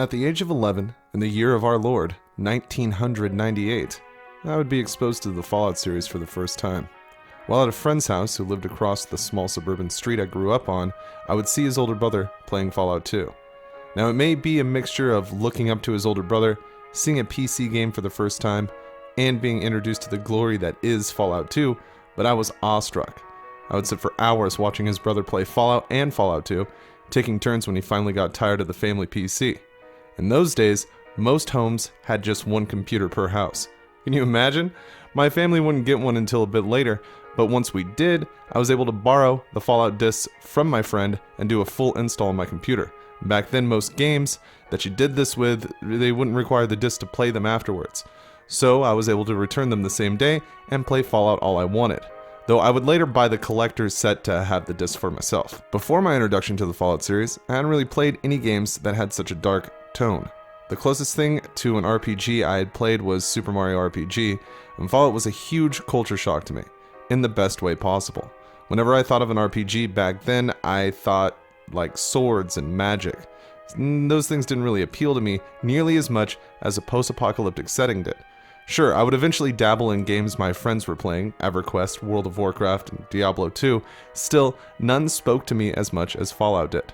At the age of 11, in the year of our Lord, 1998, I would be exposed to the Fallout series for the first time. While at a friend's house who lived across the small suburban street I grew up on, I would see his older brother playing Fallout 2. Now it may be a mixture of looking up to his older brother, seeing a PC game for the first time, and being introduced to the glory that is Fallout 2, but I was awestruck. I would sit for hours watching his brother play Fallout and Fallout 2, taking turns when he finally got tired of the family PC. In those days, most homes had just one computer per house. Can you imagine? My family wouldn't get one until a bit later, but once we did, I was able to borrow the Fallout discs from my friend and do a full install on my computer. Back then, most games that you did this with, they wouldn't require the disc to play them afterwards. So I was able to return them the same day and play Fallout all I wanted. Though I would later buy the collector's set to have the disc for myself. Before my introduction to the Fallout series, I hadn't really played any games that had such a dark tone. The closest thing to an RPG I had played was Super Mario RPG, and Fallout was a huge culture shock to me, in the best way possible. Whenever I thought of an RPG back then, I thought like swords and magic. Those things didn't really appeal to me nearly as much as a post-apocalyptic setting did. Sure, I would eventually dabble in games my friends were playing, EverQuest, World of Warcraft, and Diablo 2, still, none spoke to me as much as Fallout did.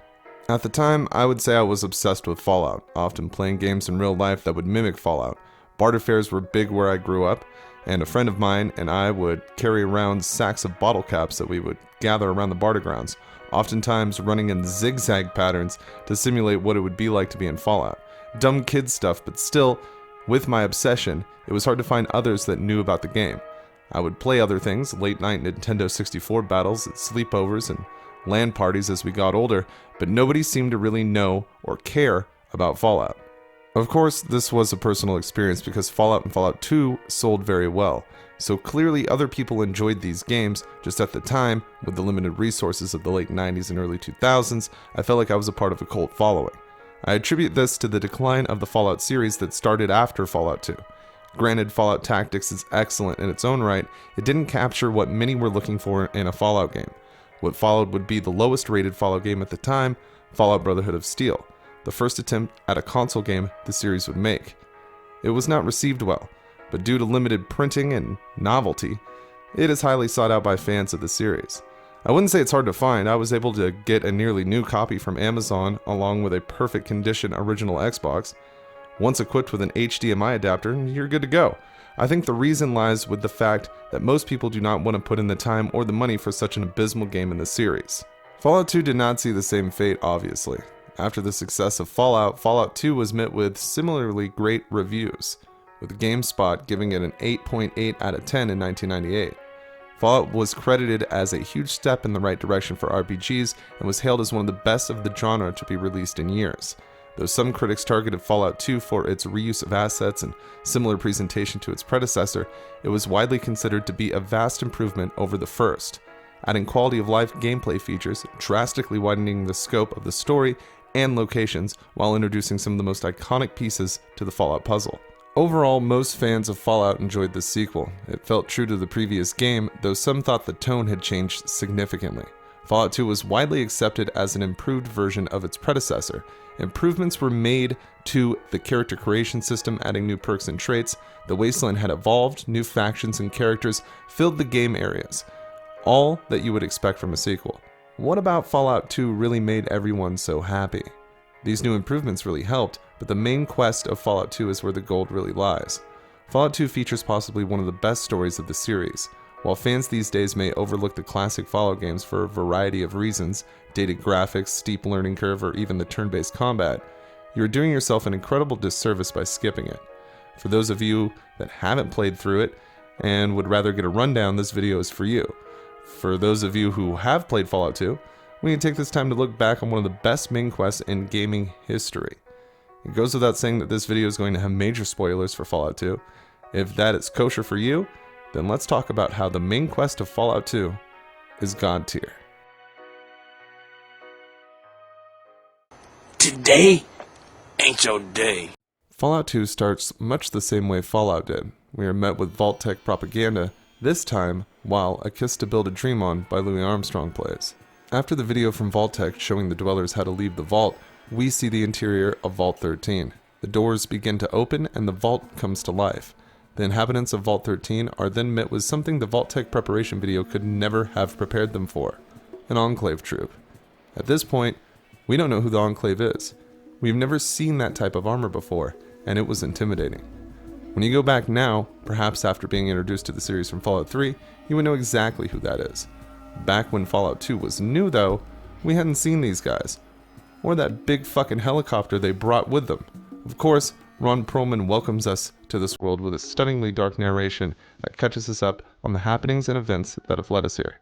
At the time, I would say I was obsessed with Fallout, often playing games in real life that would mimic Fallout. Barter fairs were big where I grew up, and a friend of mine and I would carry around sacks of bottle caps that we would gather around the barter grounds, oftentimes running in zigzag patterns to simulate what it would be like to be in Fallout. Dumb kid stuff, but still, with my obsession, it was hard to find others that knew about the game. I would play other things, late-night Nintendo 64 battles, sleepovers, and LAN parties as we got older, but nobody seemed to really know or care about Fallout. Of course, this was a personal experience because Fallout and Fallout 2 sold very well, so clearly other people enjoyed these games, just at the time, with the limited resources of the late 90s and early 2000s, I felt like I was a part of a cult following. I attribute this to the decline of the Fallout series that started after Fallout 2. Granted, Fallout Tactics is excellent in its own right, it didn't capture what many were looking for in a Fallout game. What followed would be the lowest rated Fallout game at the time, Fallout Brotherhood of Steel, the first attempt at a console game the series would make. It was not received well, but due to limited printing and novelty, it is highly sought out by fans of the series. I wouldn't say it's hard to find. I was able to get a nearly new copy from Amazon along with a perfect condition original Xbox. Once equipped with an HDMI adapter, you're good to go. I think the reason lies with the fact that most people do not want to put in the time or the money for such an abysmal game in the series. Fallout 2 did not see the same fate, obviously. After the success of Fallout, Fallout 2 was met with similarly great reviews, with GameSpot giving it an 8.8 out of 10 in 1998. Fallout was credited as a huge step in the right direction for RPGs and was hailed as one of the best of the genre to be released in years. Though some critics targeted Fallout 2 for its reuse of assets and similar presentation to its predecessor, it was widely considered to be a vast improvement over the first, adding quality of life gameplay features, drastically widening the scope of the story and locations while introducing some of the most iconic pieces to the Fallout puzzle. Overall, most fans of Fallout enjoyed the sequel. It felt true to the previous game, though some thought the tone had changed significantly. Fallout 2 was widely accepted as an improved version of its predecessor. Improvements were made to the character creation system, adding new perks and traits. The Wasteland had evolved, new factions and characters filled the game areas. All that you would expect from a sequel. What about Fallout 2 really made everyone so happy? These new improvements really helped, but the main quest of Fallout 2 is where the gold really lies. Fallout 2 features possibly one of the best stories of the series. While fans these days may overlook the classic Fallout games for a variety of reasons, dated graphics, steep learning curve, or even the turn-based combat, you are doing yourself an incredible disservice by skipping it. For those of you that haven't played through it and would rather get a rundown, this video is for you. For those of you who have played Fallout 2, we can take this time to look back on one of the best main quests in gaming history. It goes without saying that this video is going to have major spoilers for Fallout 2. If that is kosher for you, then let's talk about how the main quest of Fallout 2 is God tier. Today ain't your day. Fallout 2 starts much the same way Fallout did. We are met with Vault-Tec propaganda, this time while A Kiss to Build a Dream On by Louis Armstrong plays. After the video from Vault-Tec showing the dwellers how to leave the vault, we see the interior of Vault 13. The doors begin to open and the vault comes to life. The inhabitants of Vault 13 are then met with something the Vault Tech preparation video could never have prepared them for: an Enclave troop. At this point, we don't know who the Enclave is. We've never seen that type of armor before, and it was intimidating. When you go back now, perhaps after being introduced to the series from Fallout 3, you would know exactly who that is. Back when Fallout 2 was new though, we hadn't seen these guys, or that big fucking helicopter they brought with them. Of course, Ron Perlman welcomes us to this world with a stunningly dark narration that catches us up on the happenings and events that have led us here.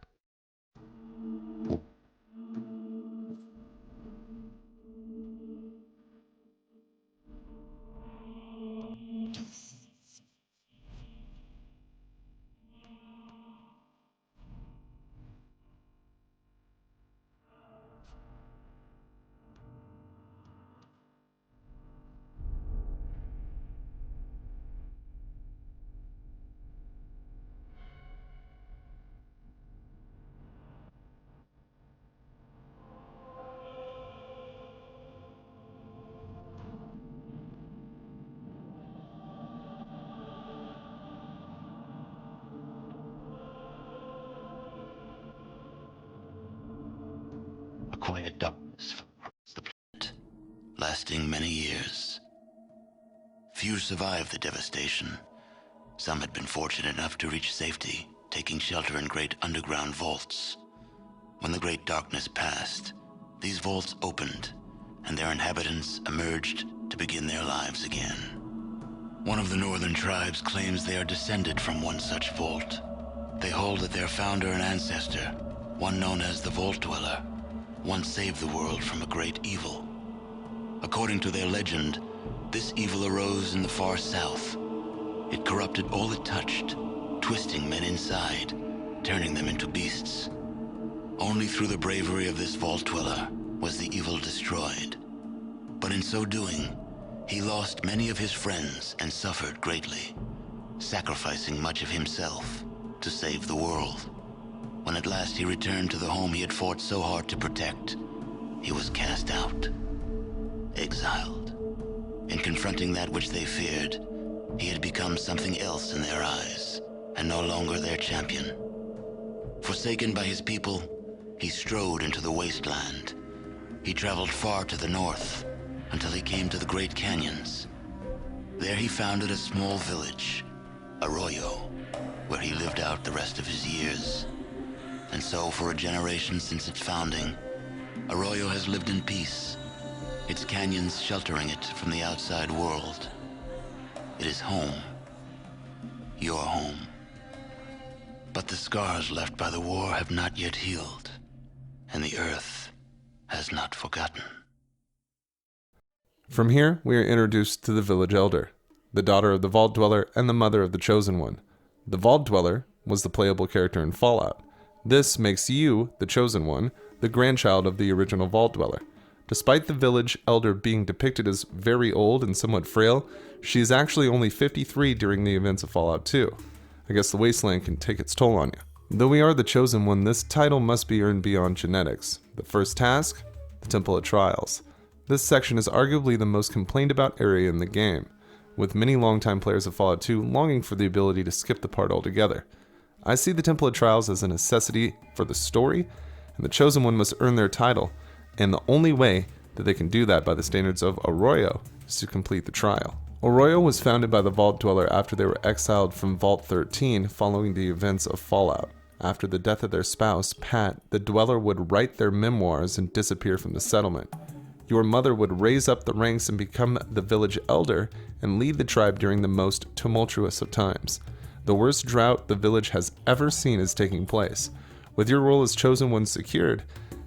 A quiet darkness fell across the planet, lasting many years. Few survived the devastation. Some had been fortunate enough to reach safety, taking shelter in great underground vaults. When the great darkness passed, these vaults opened, and their inhabitants emerged to begin their lives again. One of the northern tribes claims they are descended from one such vault. They hold that their founder and ancestor, one known as the Vault Dweller, once saved the world from a great evil. According to their legend, this evil arose in the far south. It corrupted all it touched, twisting men inside, turning them into beasts. Only through the bravery of this Vault Dweller was the evil destroyed. But in so doing, he lost many of his friends and suffered greatly, sacrificing much of himself to save the world. When at last he returned to the home he had fought so hard to protect, he was cast out, exiled. In confronting that which they feared, he had become something else in their eyes, and no longer their champion. Forsaken by his people, he strode into the wasteland. He traveled far to the north, until he came to the Great Canyons. There he founded a small village, Arroyo, where he lived out the rest of his years. And so, for a generation since its founding, Arroyo has lived in peace, its canyons sheltering it from the outside world. It is home. Your home. But the scars left by the war have not yet healed, and the earth has not forgotten. From here, we are introduced to the village elder, the daughter of the Vault Dweller and the mother of the Chosen One. The Vault Dweller was the playable character in Fallout. This makes you, the Chosen One, the grandchild of the original Vault Dweller. Despite the village elder being depicted as very old and somewhat frail, she is actually only 53 during the events of Fallout 2. I guess the wasteland can take its toll on you. Though we are the Chosen One, this title must be earned beyond genetics. The first task? The Temple of Trials. This section is arguably the most complained about area in the game, with many longtime players of Fallout 2 longing for the ability to skip the part altogether. I see the Temple of Trials as a necessity for the story, and the Chosen One must earn their title, and the only way that they can do that by the standards of Arroyo is to complete the trial. Arroyo was founded by the Vault Dweller after they were exiled from Vault 13 following the events of Fallout. After the death of their spouse, Pat, the Dweller would write their memoirs and disappear from the settlement. Your mother would raise up the ranks and become the village elder and lead the tribe during the most tumultuous of times. The worst drought the village has ever seen is taking place. With your role as Chosen One secured,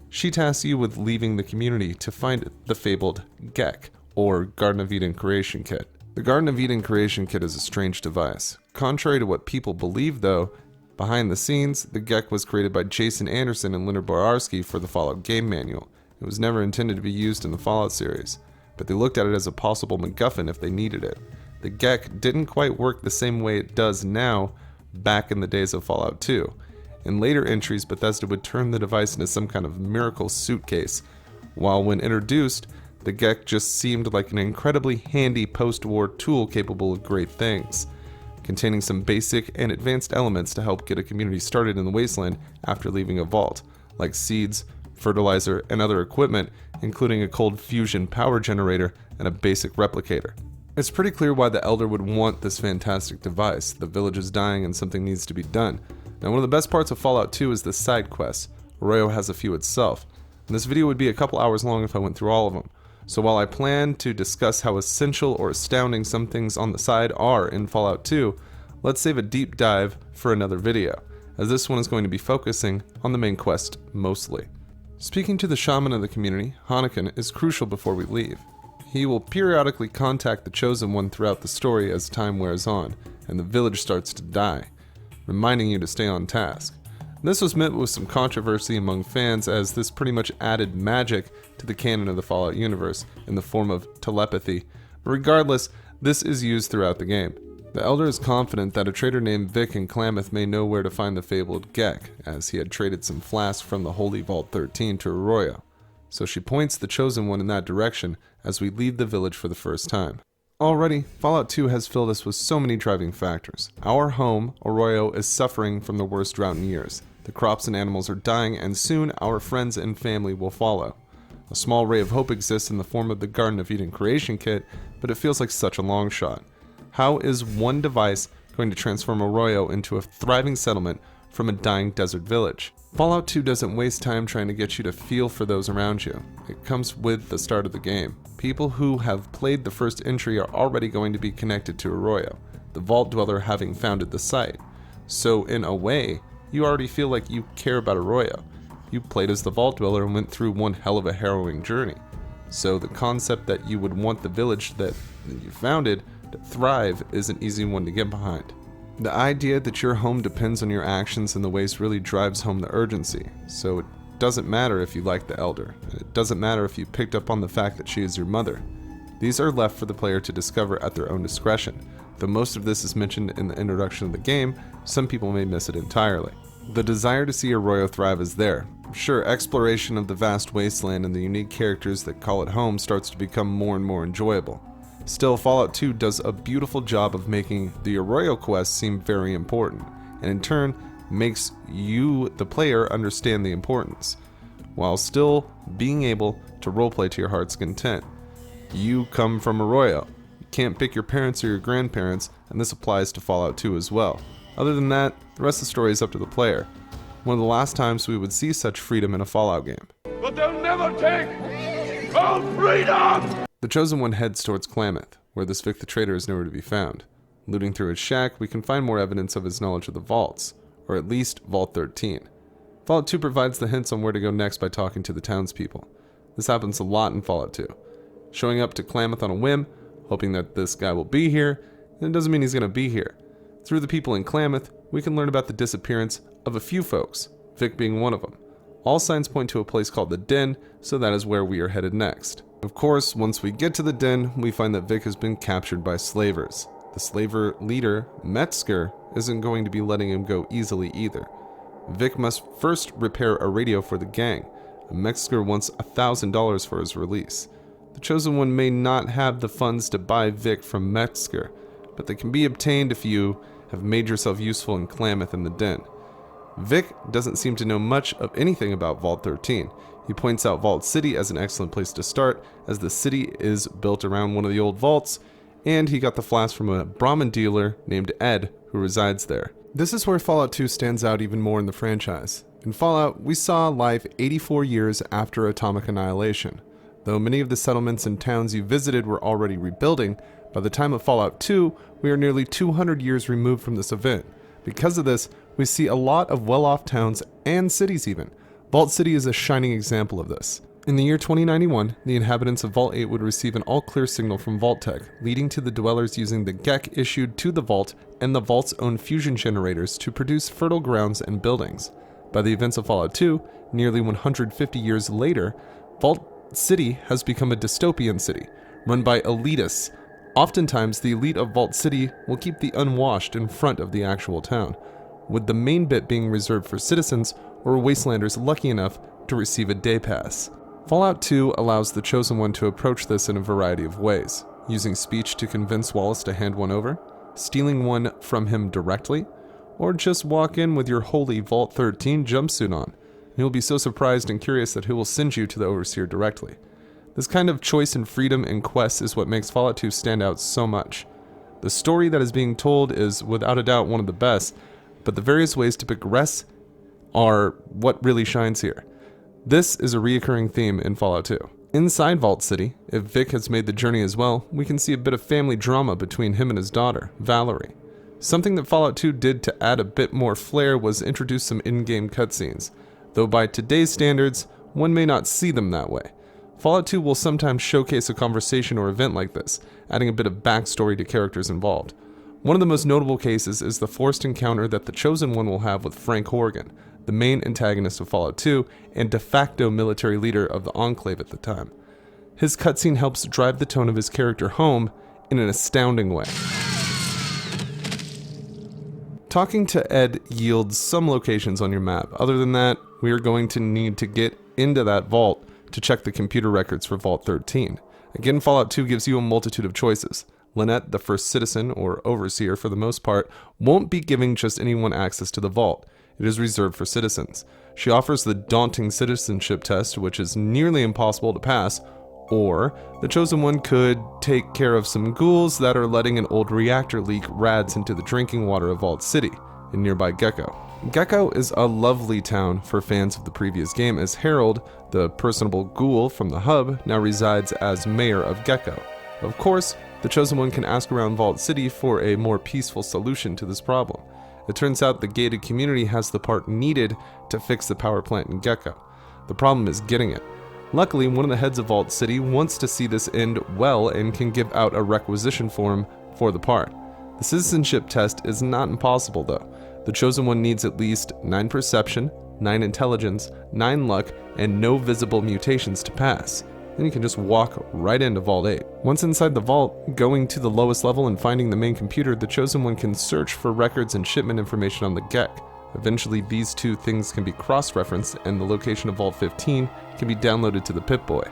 she tasks you with leaving the community to find the fabled GECK, or Garden of Eden Creation Kit. The Garden of Eden Creation Kit is a strange device. Contrary to what people believe though, behind the scenes, the GECK was created by Jason Anderson and Leonard Boyarsky for the Fallout game manual. It was never intended to be used in the Fallout series, but they looked at it as a possible MacGuffin if they needed it. The GECK didn't quite work the same way it does now back in the days of Fallout 2. In later entries, Bethesda would turn the device into some kind of miracle suitcase, while when introduced, The GECK just seemed like an incredibly handy post-war tool capable of great things, containing some basic and advanced elements to help get a community started in the wasteland after leaving a vault, like seeds, fertilizer, and other equipment, including a cold fusion power generator and a basic replicator. It's pretty clear why the Elder would want this fantastic device. The village is dying and something needs to be done. Now, one of the best parts of Fallout 2 is the side quests. Arroyo has a few itself, and this video would be a couple hours long if I went through all of them. So while I plan to discuss how essential or astounding some things on the side are in Fallout 2, let's save a deep dive for another video, as this one is going to be focusing on the main quest mostly. Speaking to the shaman of the community, Horrigan, is crucial before we leave. He will periodically contact the Chosen One throughout the story as time wears on, and the village starts to die, reminding you to stay on task. This was met with some controversy among fans, as this pretty much added magic to the canon of the Fallout universe in the form of telepathy. Regardless, this is used throughout the game. The Elder is confident that a trader named Vic in Klamath may know where to find the fabled GECK, as he had traded some flasks from the Holy Vault 13 to Arroyo. So she points the Chosen One in that direction as we leave the village for the first time. Already, Fallout 2 has filled us with so many driving factors. Our home, Arroyo, is suffering from the worst drought in years. The crops and animals are dying, and soon our friends and family will follow. A small ray of hope exists in the form of the Garden of Eden creation kit, but it feels like such a long shot. How is one device going to transform Arroyo into a thriving settlement from a dying desert village? Fallout 2 doesn't waste time trying to get you to feel for those around you. It comes with the start of the game. People who have played the first entry are already going to be connected to Arroyo, the Vault Dweller having founded the site. So in a way, you already feel like you care about Arroyo. You played as the Vault Dweller and went through one hell of a harrowing journey. So the concept that you would want the village that you founded to thrive is an easy one to get behind. The idea that your home depends on your actions in the waste really drives home the urgency, so it doesn't matter if you like the Elder, and it doesn't matter if you picked up on the fact that she is your mother. These are left for the player to discover at their own discretion. Though most of this is mentioned in the introduction of the game, some people may miss it entirely. The desire to see Arroyo thrive is there. Sure, exploration of the vast wasteland and the unique characters that call it home starts to become more and more enjoyable. Still, Fallout 2 does a beautiful job of making the Arroyo quest seem very important, and in turn, makes you, the player, understand the importance, while still being able to roleplay to your heart's content. You come from Arroyo. You can't pick your parents or your grandparents, and this applies to Fallout 2 as well. Other than that, the rest of the story is up to the player. One of the last times we would see such freedom in a Fallout game. But they'll never take our freedom! The Chosen One heads towards Klamath, where this Vic the Trader is nowhere to be found. Looting through his shack, we can find more evidence of his knowledge of the vaults, or at least Vault 13. Fallout 2 provides the hints on where to go next by talking to the townspeople. This happens a lot in Fallout 2. Showing up to Klamath on a whim, hoping that this guy will be here, and it doesn't mean he's going to be here. Through the people in Klamath, we can learn about the disappearance of a few folks, Vic being one of them. All signs point to a place called the Den, so that is where we are headed next. Of course, once we get to the Den, we find that Vic has been captured by slavers. The slaver leader, Metzger, isn't going to be letting him go easily either. Vic must first repair a radio for the gang, and Metzger wants $1,000 for his release. The Chosen One may not have the funds to buy Vic from Metzger, but they can be obtained if you have made yourself useful in Klamath and the Den. Vic doesn't seem to know much of anything about Vault 13. He points out Vault City as an excellent place to start, as the city is built around one of the old vaults, and he got the flask from a Brahmin dealer named Ed, who resides there. This is where Fallout 2 stands out even more in the franchise. In Fallout, we saw life 84 years after atomic annihilation. Though many of the settlements and towns you visited were already rebuilding, by the time of Fallout 2, we are nearly 200 years removed from this event. Because of this, we see a lot of well-off towns and cities even. Vault City is a shining example of this. In the year 2091, the inhabitants of Vault 8 would receive an all-clear signal from Vault-Tec, leading to the dwellers using the GECK issued to the Vault and the Vault's own fusion generators to produce fertile grounds and buildings. By the events of Fallout 2, nearly 150 years later, Vault City has become a dystopian city, run by elitists. Oftentimes, the elite of Vault City will keep the unwashed in front of the actual town, with the main bit being reserved for citizens or wastelanders lucky enough to receive a day pass. Fallout 2 allows the Chosen One to approach this in a variety of ways, using speech to convince Wallace to hand one over, stealing one from him directly, or just walk in with your holy Vault 13 jumpsuit on. You'll be so surprised and curious that he will send you to the Overseer directly. This kind of choice and freedom in quests is what makes Fallout 2 stand out so much. The story that is being told is without a doubt one of the best, but the various ways to progress are what really shines here. This is a recurring theme in Fallout 2. Inside Vault City, if Vic has made the journey as well, we can see a bit of family drama between him and his daughter, Valerie. Something that Fallout 2 did to add a bit more flair was introduce some in-game cutscenes, though by today's standards, one may not see them that way. Fallout 2 will sometimes showcase a conversation or event like this, adding a bit of backstory to characters involved. One of the most notable cases is the forced encounter that the Chosen One will have with Frank Horrigan, the main antagonist of Fallout 2 and de facto military leader of the Enclave at the time. His cutscene helps drive the tone of his character home in an astounding way. Talking to Ed yields some locations on your map. Other than that, we are going to need to get into that vault to check the computer records for Vault 13. Again, Fallout 2 gives you a multitude of choices. Lynette, the first citizen, or overseer for the most part, won't be giving just anyone access to the vault. It is reserved for citizens. She offers the daunting citizenship test, which is nearly impossible to pass, or the Chosen One could take care of some ghouls that are letting an old reactor leak rats into the drinking water of Vault City, in nearby Gecko. Gecko is a lovely town for fans of the previous game, as Harold, the personable ghoul from the hub, now resides as mayor of Gecko. Of course, the Chosen One can ask around Vault City for a more peaceful solution to this problem. It turns out the gated community has the part needed to fix the power plant in Gecko. The problem is getting it. Luckily, one of the heads of Vault City wants to see this end well and can give out a requisition form for the part. The citizenship test is not impossible though. The Chosen One needs at least 9 perception, 9 intelligence, 9 luck, and no visible mutations to pass. Then you can just walk right into Vault 8. Once inside the vault, going to the lowest level and finding the main computer, the Chosen One can search for records and shipment information on the GECK. Eventually, these two things can be cross-referenced, and the location of Vault 15 can be downloaded to the Pip-Boy.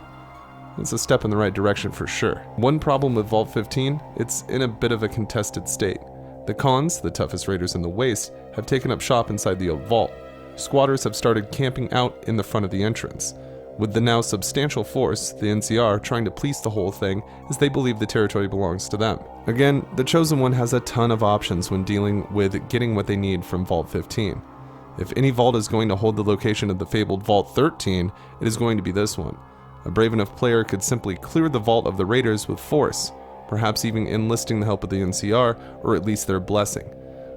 It's a step in the right direction for sure. One problem with Vault 15, it's in a bit of a contested state. The Khans, the toughest raiders in the Waste, have taken up shop inside the old vault. Squatters have started camping out in the front of the entrance, with the now substantial force, the NCR, trying to police the whole thing as they believe the territory belongs to them. Again, the Chosen One has a ton of options when dealing with getting what they need from Vault 15. If any vault is going to hold the location of the fabled Vault 13, it is going to be this one. A brave enough player could simply clear the vault of the raiders with force, perhaps even enlisting the help of the NCR, or at least their blessing.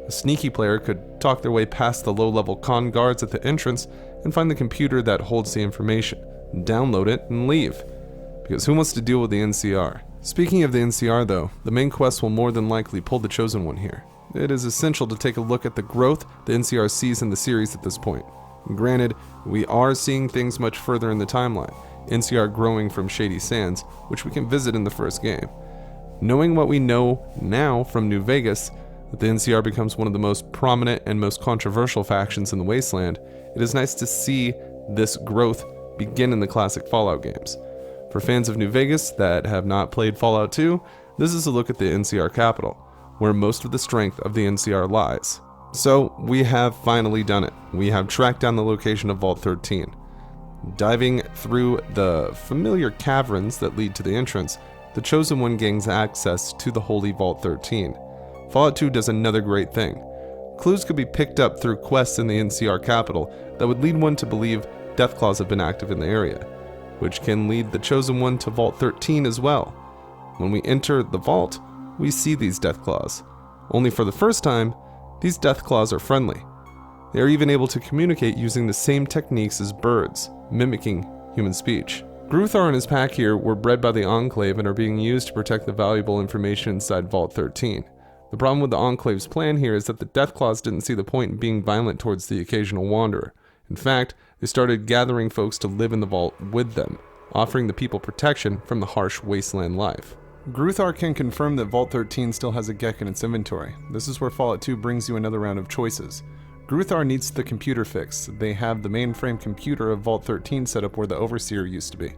A sneaky player could talk their way past the low-level con guards at the entrance and find the computer that holds the information, download it, and leave. Because who wants to deal with the NCR? Speaking of the NCR though, the main quest will more than likely pull the Chosen One here. It is essential to take a look at the growth the NCR sees in the series at this point. Granted, we are seeing things much further in the timeline, NCR growing from Shady Sands, which we can visit in the first game. Knowing what we know now from New Vegas, that the NCR becomes one of the most prominent and most controversial factions in the Wasteland, it is nice to see this growth begin in the classic Fallout games. For fans of New Vegas that have not played Fallout 2, this is a look at the NCR capital, where most of the strength of the NCR lies. So, we have finally done it. We have tracked down the location of Vault 13. Diving through the familiar caverns that lead to the entrance, the Chosen One gains access to the Holy Vault 13. Fallout 2 does another great thing. Clues could be picked up through quests in the NCR capital that would lead one to believe deathclaws have been active in the area, which can lead the Chosen One to Vault 13 as well. When we enter the vault, we see these deathclaws. Only for the first time, these deathclaws are friendly. They are even able to communicate using the same techniques as birds, mimicking human speech. Gruthar and his pack here were bred by the Enclave and are being used to protect the valuable information inside Vault 13. The problem with the Enclave's plan here is that the deathclaws didn't see the point in being violent towards the occasional wanderer. In fact, they started gathering folks to live in the vault with them, offering the people protection from the harsh wasteland life. Gruthar can confirm that Vault 13 still has a GECK in its inventory. This is where Fallout 2 brings you another round of choices. Gruthar needs the computer fixed. They have the mainframe computer of Vault 13 set up where the Overseer used to be.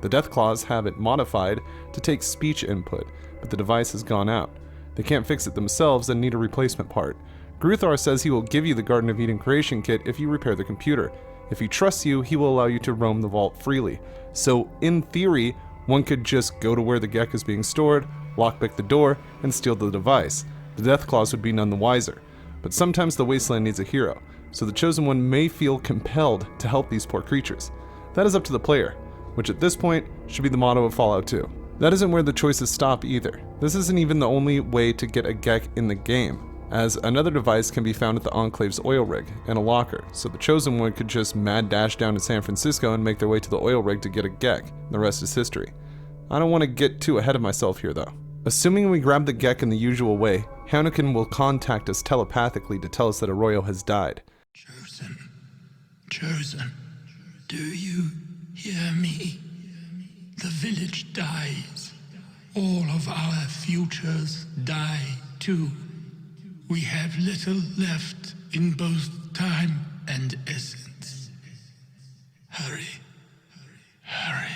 The deathclaws have it modified to take speech input, but the device has gone out. They can't fix it themselves and need a replacement part. Gruthar says he will give you the Garden of Eden creation kit if you repair the computer. If he trusts you, he will allow you to roam the vault freely. So, in theory, one could just go to where the GECK is being stored, lockpick the door, and steal the device. The deathclaws would be none the wiser. But sometimes the wasteland needs a hero, so the Chosen One may feel compelled to help these poor creatures. That is up to the player, which at this point should be the motto of Fallout 2. That isn't where the choices stop either. This isn't even the only way to get a GECK in the game, as another device can be found at the Enclave's oil rig in a locker, so the Chosen One could just mad dash down to San Francisco and make their way to the oil rig to get a GECK. The rest is history. I don't want to get too ahead of myself here though. Assuming we grab the GECK in the usual way, Hannikin will contact us telepathically to tell us that Arroyo has died. Chosen, do you hear me? The village dies. All of our futures die too. We have little left in both time and essence. Hurry. Hurry.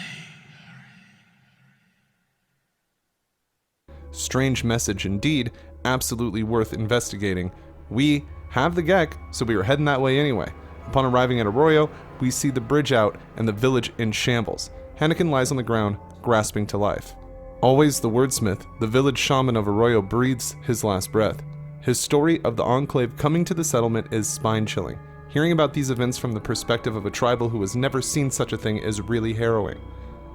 Strange message indeed, absolutely worth investigating. We have the GECK, so we are heading that way anyway. Upon arriving at Arroyo, we see the bridge out and the village in shambles. Hannikin lies on the ground, grasping to life. Always the wordsmith, the village shaman of Arroyo breathes his last breath. His story of the Enclave coming to the settlement is spine-chilling. Hearing about these events from the perspective of a tribal who has never seen such a thing is really harrowing.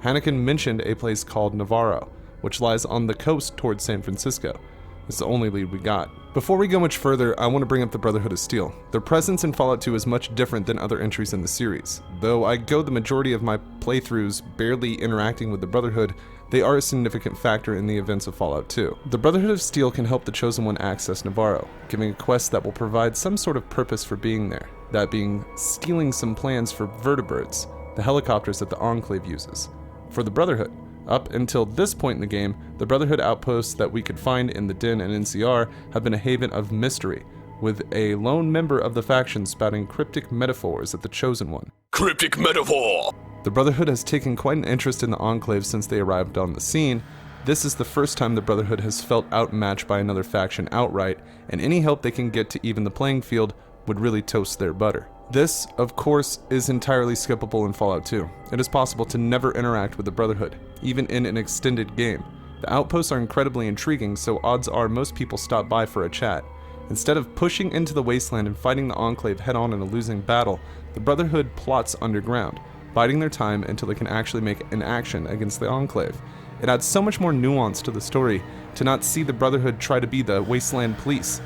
Hannikin mentioned a place called Navarro, which lies on the coast towards San Francisco. It's the only lead we got. Before we go much further, I want to bring up the Brotherhood of Steel. Their presence in Fallout 2 is much different than other entries in the series. Though I go the majority of my playthroughs barely interacting with the Brotherhood, they are a significant factor in the events of Fallout 2. The Brotherhood of Steel can help the Chosen One access Navarro, giving a quest that will provide some sort of purpose for being there, that being stealing some plans for vertibirds, the helicopters that the Enclave uses. For the Brotherhood, up until this point in the game, the Brotherhood outposts that we could find in the Den and NCR have been a haven of mystery, with a lone member of the faction spouting cryptic metaphors at the Chosen One. Cryptic metaphor! The Brotherhood has taken quite an interest in the Enclave since they arrived on the scene. This is the first time the Brotherhood has felt outmatched by another faction outright, and any help they can get to even the playing field would really toast their butter. This, of course, is entirely skippable in Fallout 2. It is possible to never interact with the Brotherhood, even in an extended game. The outposts are incredibly intriguing, so odds are most people stop by for a chat. Instead of pushing into the wasteland and fighting the Enclave head-on in a losing battle, the Brotherhood plots underground, biding their time until they can actually make an action against the Enclave. It adds so much more nuance to the story to not see the Brotherhood try to be the wasteland police.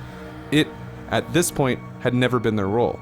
It, at this point, had never been their role.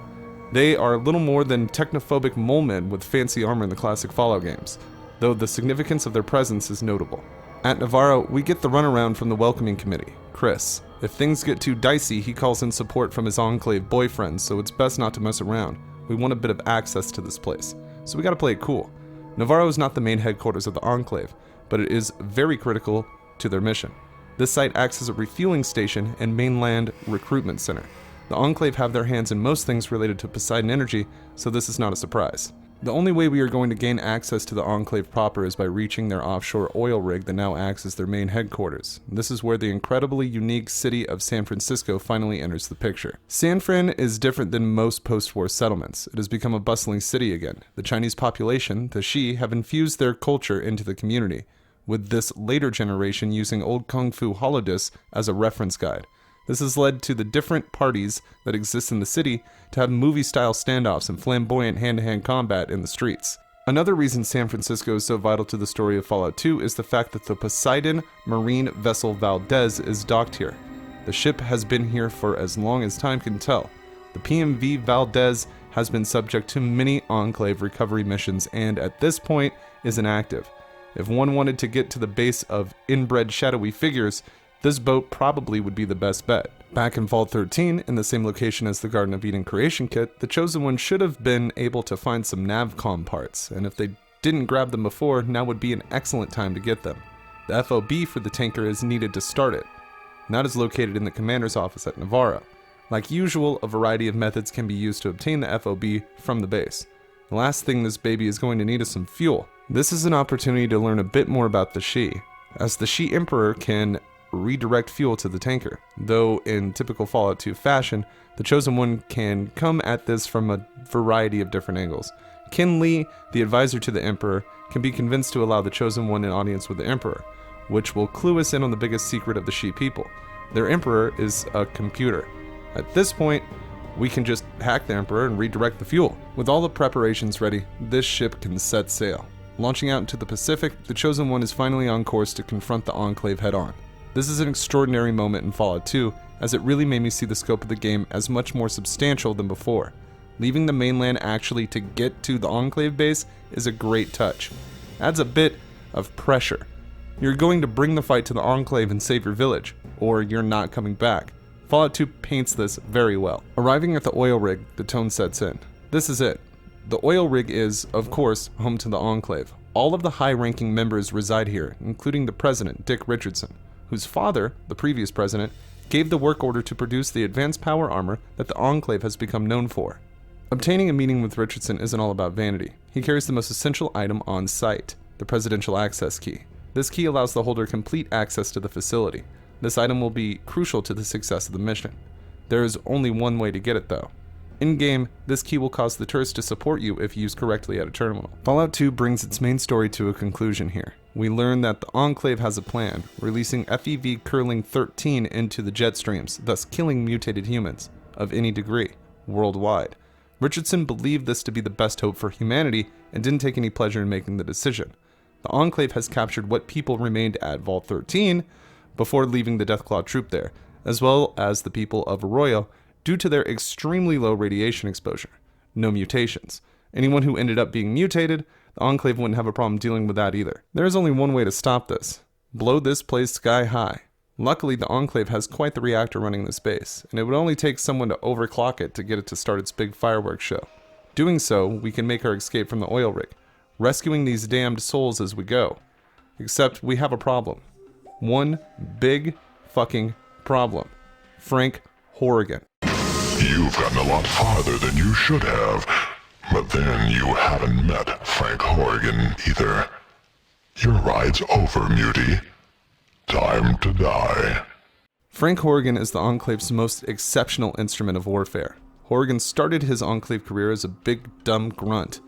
They are little more than technophobic mole men with fancy armor in the classic Fallout games, though the significance of their presence is notable. At Navarro, we get the runaround from the welcoming committee, Chris. If things get too dicey, he calls in support from his Enclave boyfriend, so it's best not to mess around. We want a bit of access to this place, so we gotta play it cool. Navarro is not the main headquarters of the Enclave, but it is very critical to their mission. This site acts as a refueling station and mainland recruitment center. The Enclave have their hands in most things related to Poseidon Energy, so this is not a surprise. The only way we are going to gain access to the Enclave proper is by reaching their offshore oil rig that now acts as their main headquarters. This is where the incredibly unique city of San Francisco finally enters the picture. San Fran is different than most post-war settlements. It has become a bustling city again. The Chinese population, the Xi, have infused their culture into the community, with this later generation using old Kung Fu holodiscs as a reference guide. This has led to the different parties that exist in the city to have movie-style standoffs and flamboyant hand-to-hand combat in the streets. Another reason San Francisco is so vital to the story of Fallout 2 is the fact that the Poseidon marine vessel Valdez is docked here. The ship has been here for as long as time can tell. The PMV Valdez has been subject to many Enclave recovery missions and, at this point, is inactive. If one wanted to get to the base of inbred shadowy figures, this boat probably would be the best bet. Back in Vault 13, in the same location as the Garden of Eden creation kit, the Chosen One should have been able to find some navcom parts, and if they didn't grab them before, now would be an excellent time to get them. The FOB for the tanker is needed to start it, and that is located in the commander's office at Navarro. Like usual, a variety of methods can be used to obtain the FOB from the base. The last thing this baby is going to need is some fuel. This is an opportunity to learn a bit more about the Shi, as the Shi Emperor can redirect fuel to the tanker, though in typical Fallout 2 fashion, the Chosen One can come at this from a variety of different angles. Kin Lee, the advisor to the Emperor, can be convinced to allow the Chosen One an audience with the Emperor, which will clue us in on the biggest secret of the Shi people. Their Emperor is a computer. At this point, we can just hack the Emperor and redirect the fuel. With all the preparations ready, this ship can set sail. Launching out into the Pacific, the Chosen One is finally on course to confront the Enclave head-on. This is an extraordinary moment in Fallout 2, as it really made me see the scope of the game as much more substantial than before. Leaving the mainland actually to get to the Enclave base is a great touch. Adds a bit of pressure. You're going to bring the fight to the Enclave and save your village, or you're not coming back. Fallout 2 paints this very well. Arriving at the oil rig, the tone sets in. This is it. The oil rig is, of course, home to the Enclave. All of the high-ranking members reside here, including the president, Dick Richardson, whose father, the previous president, gave the work order to produce the advanced power armor that the Enclave has become known for. Obtaining a meeting with Richardson isn't all about vanity. He carries the most essential item on site, the presidential access key. This key allows the holder complete access to the facility. This item will be crucial to the success of the mission. There is only one way to get it though. In-game, this key will cause the turrets to support you if used correctly at a terminal. Fallout 2 brings its main story to a conclusion here. We learn that the Enclave has a plan, releasing FEV curling 13 into the jet streams, thus killing mutated humans, of any degree, worldwide. Richardson believed this to be the best hope for humanity and didn't take any pleasure in making the decision. The Enclave has captured what people remained at Vault 13 before leaving the Deathclaw troop there, as well as the people of Arroyo, due to their extremely low radiation exposure. No mutations. Anyone who ended up being mutated, the Enclave wouldn't have a problem dealing with that either. There is only one way to stop this. Blow this place sky high. Luckily, the Enclave has quite the reactor running this base, and it would only take someone to overclock it to get it to start its big fireworks show. Doing so, we can make our escape from the oil rig, rescuing these damned souls as we go. Except we have a problem. One big fucking problem. Frank Horrigan. You've gotten a lot farther than you should have, but then you haven't met Frank Horrigan either. Your ride's over, Mutie. Time to die. Frank Horrigan is the Enclave's most exceptional instrument of warfare. Horrigan started his Enclave career as a big, dumb grunt,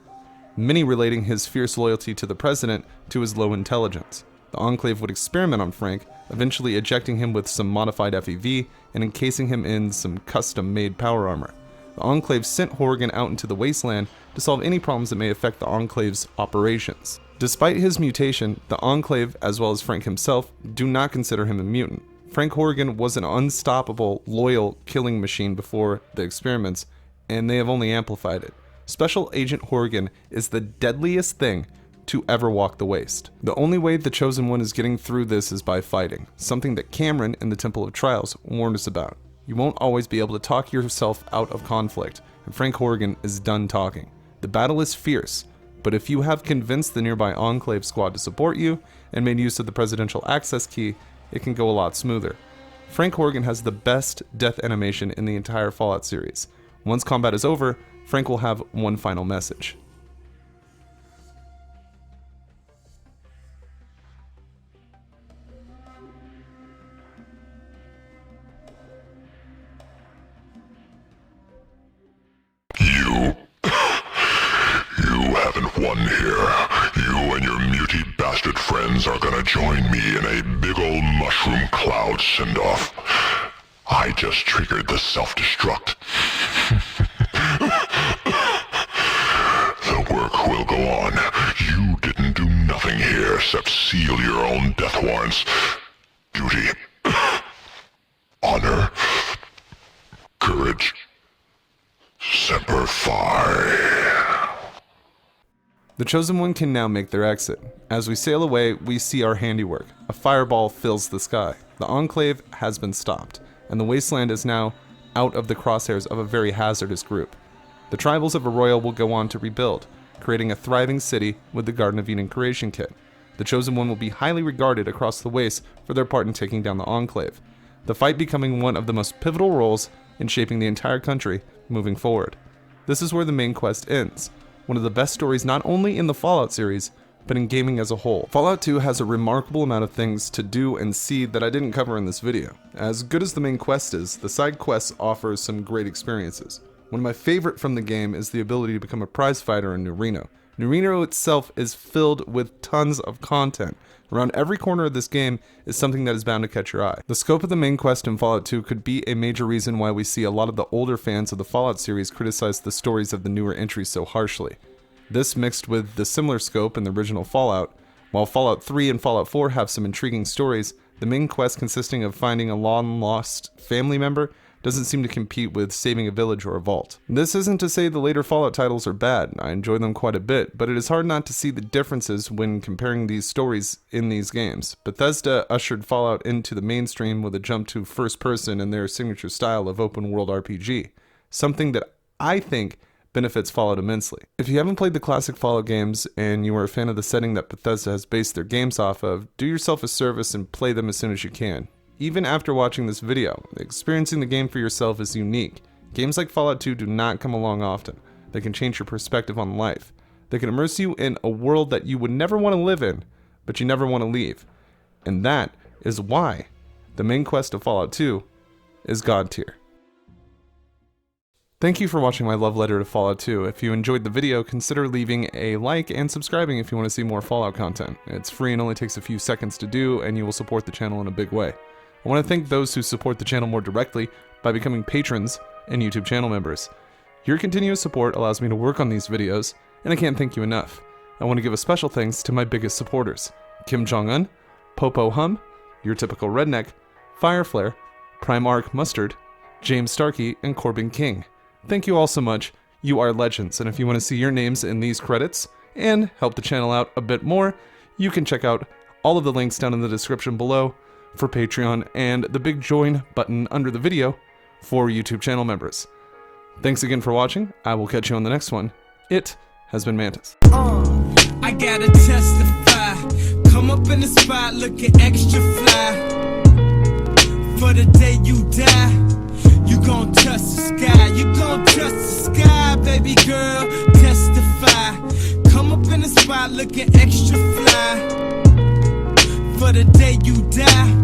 many relating his fierce loyalty to the president to his low intelligence. The Enclave would experiment on Frank, eventually ejecting him with some modified FEV and encasing him in some custom-made power armor. The Enclave sent Horrigan out into the wasteland to solve any problems that may affect the Enclave's operations. Despite his mutation, the Enclave, as well as Frank himself, do not consider him a mutant. Frank Horrigan was an unstoppable, loyal killing machine before the experiments, and they have only amplified it. Special Agent Horrigan is the deadliest thing to ever walk the waste. The only way the Chosen One is getting through this is by fighting, something that Cameron in the Temple of Trials warned us about. You won't always be able to talk yourself out of conflict, and Frank Horrigan is done talking. The battle is fierce, but if you have convinced the nearby Enclave squad to support you and made use of the presidential access key, it can go a lot smoother. Frank Horrigan has the best death animation in the entire Fallout series. Once combat is over, Frank will have one final message. You haven't won here. You and your muty bastard friends are gonna join me in a big ol' mushroom cloud send-off. I just triggered the self-destruct. The work will go on. You didn't do nothing here except seal your own death warrants. Duty. Honor. Courage. Semper Fi. The Chosen One can now make their exit. As we sail away, we see our handiwork. A fireball fills the sky. The Enclave has been stopped, and the wasteland is now out of the crosshairs of a very hazardous group. The tribals of Arroyo will go on to rebuild, creating a thriving city with the Garden of Eden creation kit. The Chosen One will be highly regarded across the waste for their part in taking down the Enclave. the fight becoming one of the most pivotal roles in shaping the entire country moving forward. This is where the main quest ends, one of the best stories not only in the Fallout series, but in gaming as a whole. Fallout 2 has a remarkable amount of things to do and see that I didn't cover in this video. As good as the main quest is, the side quests offer some great experiences. One of my favorite from the game is the ability to become a prize fighter in New Reno. New Reno itself is filled with tons of content. Around every corner of this game is something that is bound to catch your eye. The scope of the main quest in Fallout 2 could be a major reason why we see a lot of the older fans of the Fallout series criticize the stories of the newer entries so harshly. This mixed with the similar scope in the original Fallout. While Fallout 3 and Fallout 4 have some intriguing stories, the main quest consisting of finding a long-lost family member doesn't seem to compete with saving a village or a vault. This isn't to say the later Fallout titles are bad, I enjoy them quite a bit, but it is hard not to see the differences when comparing these stories in these games. Bethesda ushered Fallout into the mainstream with a jump to first person and their signature style of open world RPG, something that I think benefits Fallout immensely. If you haven't played the classic Fallout games and you are a fan of the setting that Bethesda has based their games off of, do yourself a service and play them as soon as you can. Even after watching this video, experiencing the game for yourself is unique. Games like Fallout 2 do not come along often. They can change your perspective on life. They can immerse you in a world that you would never want to live in, but you never want to leave. And that is why the main quest of Fallout 2 is God tier. Thank you for watching my love letter to Fallout 2. If you enjoyed the video, consider leaving a like and subscribing if you want to see more Fallout content. It's free and only takes a few seconds to do, and you will support the channel in a big way. I want to thank those who support the channel more directly by becoming patrons and YouTube channel members. Your continuous support allows me to work on these videos, and I can't thank you enough. I want to give a special thanks to my biggest supporters: Kim Jong-un, Popo Hum, Your Typical Redneck, Fireflare, Primarch Mustard, James Starkey, and Corbin King. Thank you all so much. You are legends, and if you want to see your names in these credits and help the channel out a bit more, you can check out all of the links down in the description below for Patreon and the big join button under the video for YouTube channel members. Thanks again for watching. I will catch you on the next one. It has been Mantis. I gotta testify. Come up in the spot looking extra fly. For the day you die, you gon' touch the sky. You gon' touch the sky, baby girl. Testify. Come up in the spot looking extra fly. For the day you die,